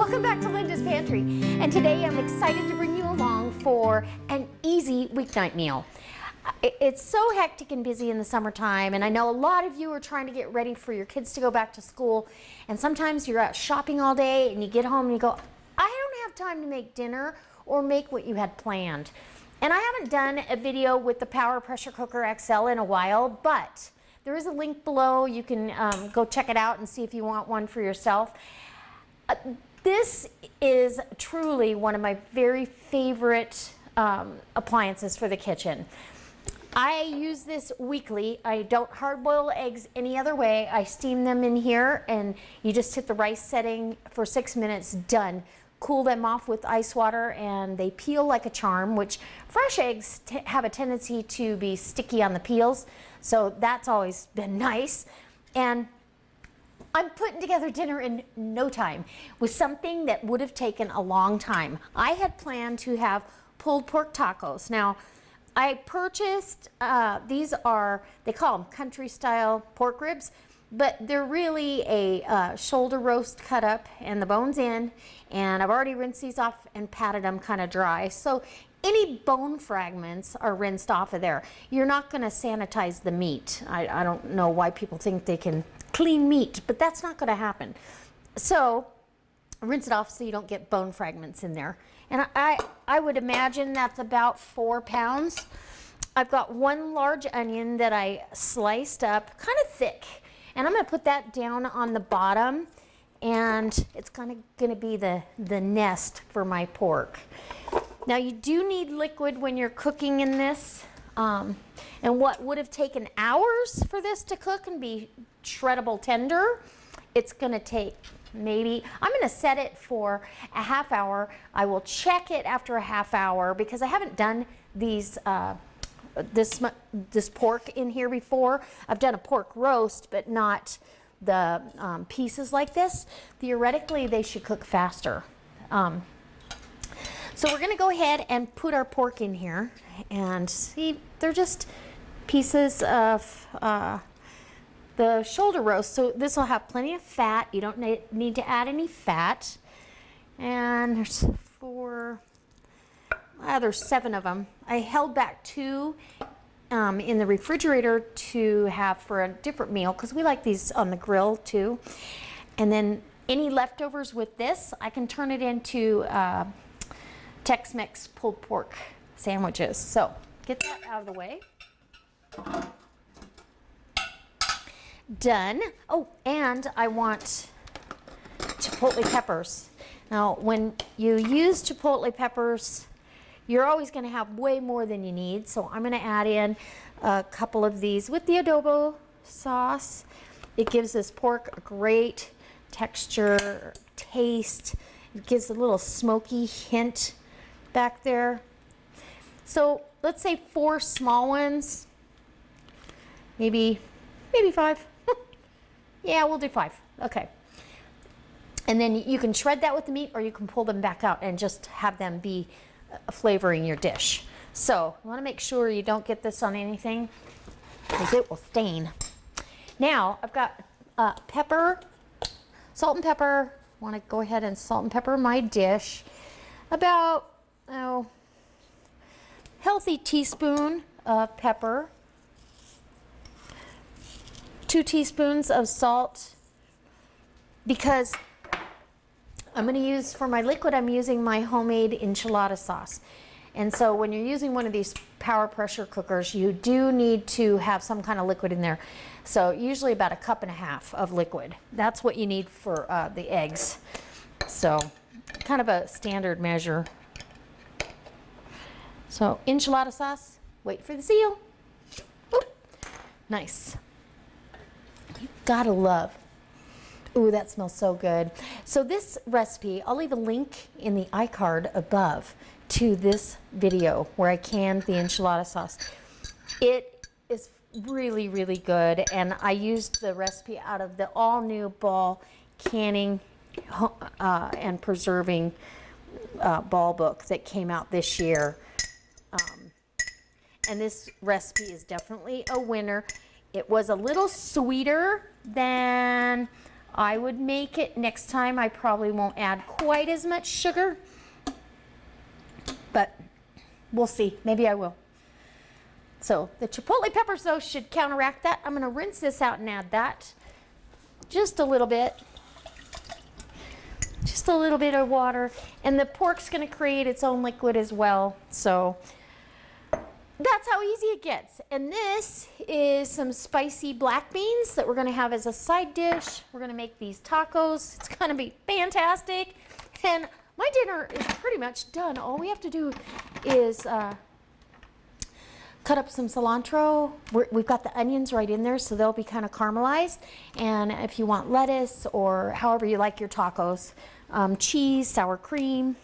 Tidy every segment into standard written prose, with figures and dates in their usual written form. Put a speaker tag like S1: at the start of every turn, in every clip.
S1: Welcome back to Linda's Pantry, and today I'm excited to bring you along for an easy weeknight meal. It's so hectic and busy in the summertime, and I know a lot of you are trying to get ready for your kids to go back to school, and sometimes you're out shopping all day and you get home and you go, I don't have time to make dinner or make what you had planned. And I haven't done a video with the Power Pressure Cooker XL in a while, but there is a link below. You can go check it out and see if you want one for yourself. This is truly one of my very favorite appliances for the kitchen. I use this weekly. I don't hard boil eggs any other way. I steam them in here, and you just hit the rice setting for 6 minutes, done. Cool them off with ice water and they peel like a charm, which fresh eggs have a tendency to be sticky on the peels, so that's always been nice. And I'm putting together dinner in no time with something that would have taken a long time. I had planned to have pulled pork tacos. Now, I purchased, these are, they call them country style pork ribs, but they're really a shoulder roast cut up and the bone's in, and I've already rinsed these off and patted them kind of dry. So any bone fragments are rinsed off of there. You're not gonna sanitize the meat. I don't know why people think they can clean meat, but that's not gonna happen. So rinse it off so you don't get bone fragments in there. And I would imagine that's about 4 pounds. I've got 1 large onion that I sliced up kind of thick, and I'm gonna put that down on the bottom, and it's gonna be the nest for my pork. Now you do need liquid when you're cooking in this, and what would have taken hours for this to cook and be shreddable tender, it's gonna take maybe, I'm gonna set it for a half hour. I will check it after a half hour because I haven't done these this pork in here before. I've done a pork roast, but not the pieces like this. Theoretically, they should cook faster. So we're gonna go ahead and put our pork in here, and see, they're just pieces of the shoulder roast. So this will have plenty of fat. You don't need to add any fat. And there's 7 of them. I held back 2 in the refrigerator to have for a different meal because we like these on the grill too. And then any leftovers with this, I can turn it into Tex-Mex pulled pork sandwiches. So get that out of the way. Done. Oh, and I want chipotle peppers. Now, when you use chipotle peppers, you're always going to have way more than you need. So I'm going to add in a couple of these with the adobo sauce. It gives this pork a great texture, taste. It gives a little smoky hint back there. So let's say 4 small ones, maybe 5. Yeah, we'll do 5. Okay. And then you can shred that with the meat, or you can pull them back out and just have them be flavoring your dish. So you want to make sure you don't get this on anything because it will stain. Now I've got pepper, salt and pepper. I want to go ahead and salt and pepper my dish. About healthy teaspoon of pepper. 2 teaspoons of salt, because I'm going to use, for my liquid, I'm using my homemade enchilada sauce. And so when you're using one of these power pressure cookers, you do need to have some kind of liquid in there. So usually about 1.5 cups of liquid. That's what you need for the eggs. So kind of a standard measure. So enchilada sauce, wait for the seal. Oop. Nice. You gotta love. Ooh, that smells so good. So this recipe, I'll leave a link in the iCard above to this video where I canned the enchilada sauce. It is really, really good, and I used the recipe out of the all-new Ball Canning and Preserving Ball book that came out this year. And this recipe is definitely a winner. It was a little sweeter than I would make it. Next time I probably won't add quite as much sugar, but we'll see. Maybe I will. So the chipotle peppers though should counteract that. I'm gonna rinse this out and add that. Just a little bit. Just a little bit of water. And the pork's gonna create its own liquid as well. So that's how easy it gets. And this is some spicy black beans that we're gonna have as a side dish. We're gonna make these tacos. It's gonna be fantastic. And my dinner is pretty much done. All we have to do is cut up some cilantro. We've got the onions right in there, so they'll be kind of caramelized. And if you want lettuce or however you like your tacos, cheese, sour cream,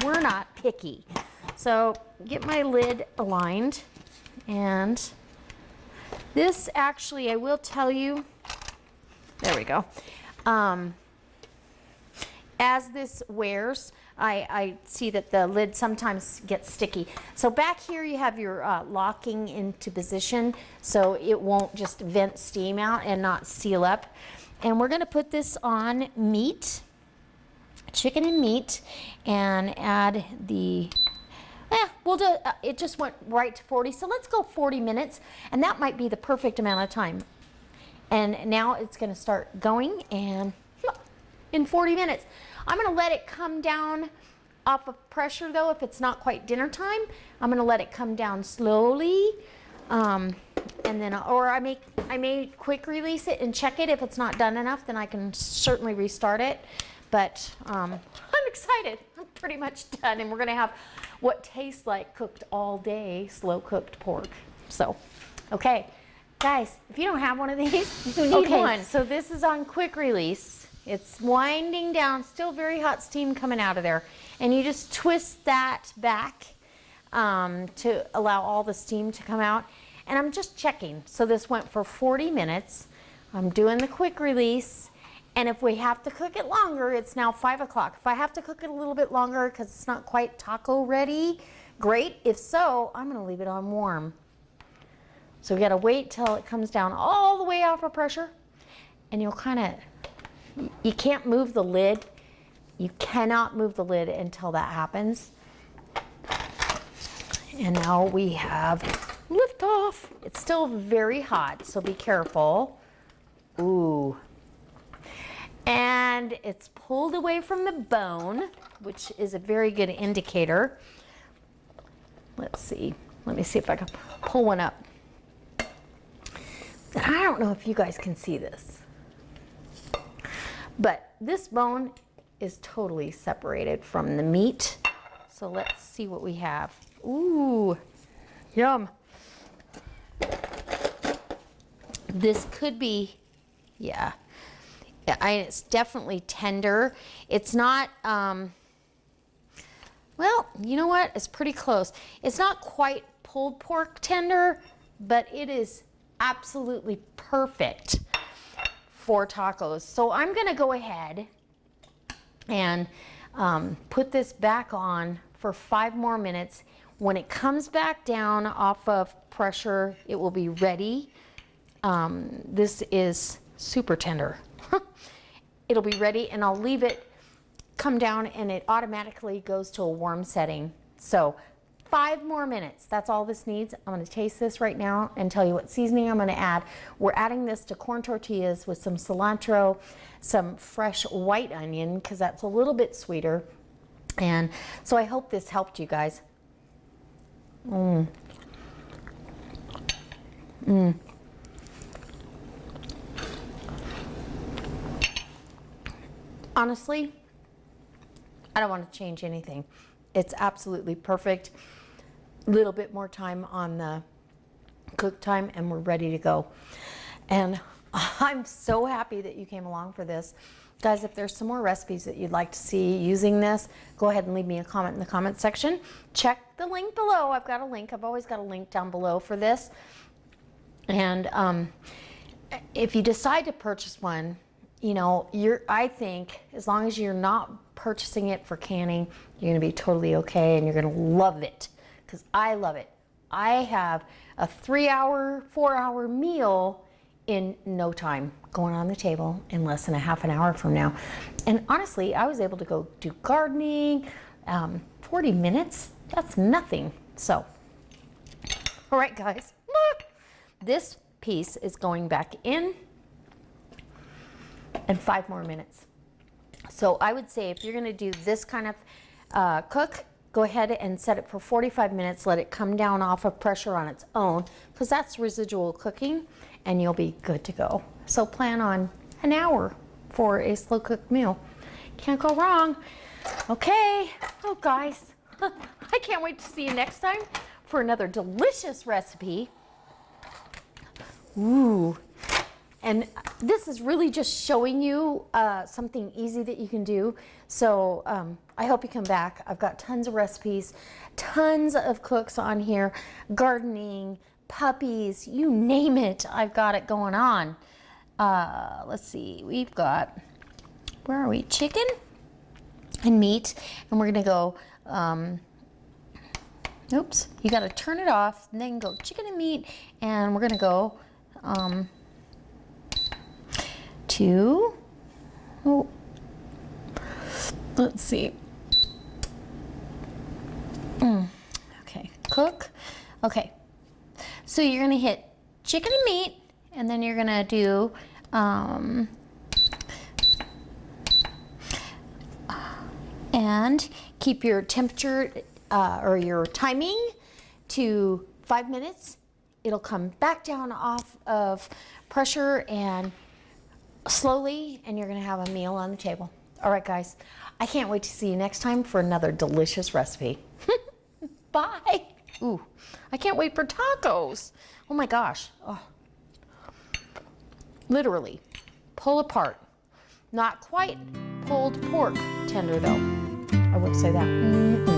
S1: we're not picky. So get my lid aligned, and this actually, I will tell you, there we go. As this wears, I see that the lid sometimes gets sticky. So back here you have your locking into position so it won't just vent steam out and not seal up. And we're gonna put this on meat, chicken and meat, and add the, we'll do, it just went right to 40. So let's go 40 minutes, and that might be the perfect amount of time. And now it's gonna start going, and in 40 minutes. I'm gonna let it come down off of pressure though, if it's not quite dinner time. I'm gonna let it come down slowly. And then, or I may quick release it and check it. If it's not done enough, then I can certainly restart it. But I'm excited. I'm pretty much done, and we're gonna have what tastes like cooked all day, slow cooked pork. So, okay, guys, if you don't have one of these, you need one. So this is on quick release. It's winding down, still very hot steam coming out of there. And you just twist that back to allow all the steam to come out. And I'm just checking. So this went for 40 minutes. I'm doing the quick release. And if we have to cook it longer, it's now 5 o'clock. If I have to cook it a little bit longer because it's not quite taco ready, great. If so, I'm gonna leave it on warm. So we gotta wait till it comes down all the way off of pressure. And you'll kind of, you can't move the lid. You cannot move the lid until that happens. And now we have liftoff. It's still very hot, so be careful. Ooh. And it's pulled away from the bone, which is a very good indicator. Let's see. Let me see if I can pull one up. I don't know if you guys can see this, but this bone is totally separated from the meat. So let's see what we have. Ooh, yum. This could be, yeah. It's definitely tender. It's not, well, you know what? It's pretty close. It's not quite pulled pork tender, but it is absolutely perfect for tacos. So I'm gonna go ahead and put this back on for 5 more minutes. When it comes back down off of pressure, it will be ready. This is super tender. It'll be ready, and I'll leave it come down, and it automatically goes to a warm setting. So 5 more minutes, that's all this needs. I'm gonna taste this right now and tell you what seasoning I'm gonna add. We're adding this to corn tortillas with some cilantro, some fresh white onion, because that's a little bit sweeter. And so I hope this helped you guys. Honestly, I don't want to change anything. It's absolutely perfect. Little bit more time on the cook time, and we're ready to go. And I'm so happy that you came along for this. Guys, if there's some more recipes that you'd like to see using this, go ahead and leave me a comment in the comment section. Check the link below. I've got a link. I've always got a link down below for this. And if you decide to purchase one, you know, I think as long as you're not purchasing it for canning, you're gonna be totally okay, and you're gonna love it, because I love it. I have a 3-hour, 4-hour meal in no time, going on the table in less than a half an hour from now. And honestly, I was able to go do gardening, 40 minutes, that's nothing. So, all right guys, this piece is going back in 5 more minutes. So I would say if you're gonna do this kind of cook, go ahead and set it for 45 minutes, let it come down off of pressure on its own, because that's residual cooking, and you'll be good to go. So plan on an hour for a slow cooked meal. Can't go wrong. Okay, oh guys, I can't wait to see you next time for another delicious recipe. Ooh, and this is really just showing you something easy that you can do. So I hope you come back. I've got tons of recipes, tons of cooks on here, gardening, puppies, you name it, I've got it going on. Let's see, we've got, where are we? Chicken and meat, and we're gonna go, oops, you gotta turn it off, and then go chicken and meat, and we're gonna go to, oh, let's see, okay, cook, okay, so you're gonna hit chicken and meat, and then you're gonna do and keep your temperature or your timing to 5 minutes. It'll come back down off of pressure and slowly, and you're gonna have a meal on the table. All right, guys, I can't wait to see you next time for another delicious recipe. Bye. Ooh, I can't wait for tacos. Oh my gosh. Oh. Literally, pull apart. Not quite pulled pork tender though. I would say that.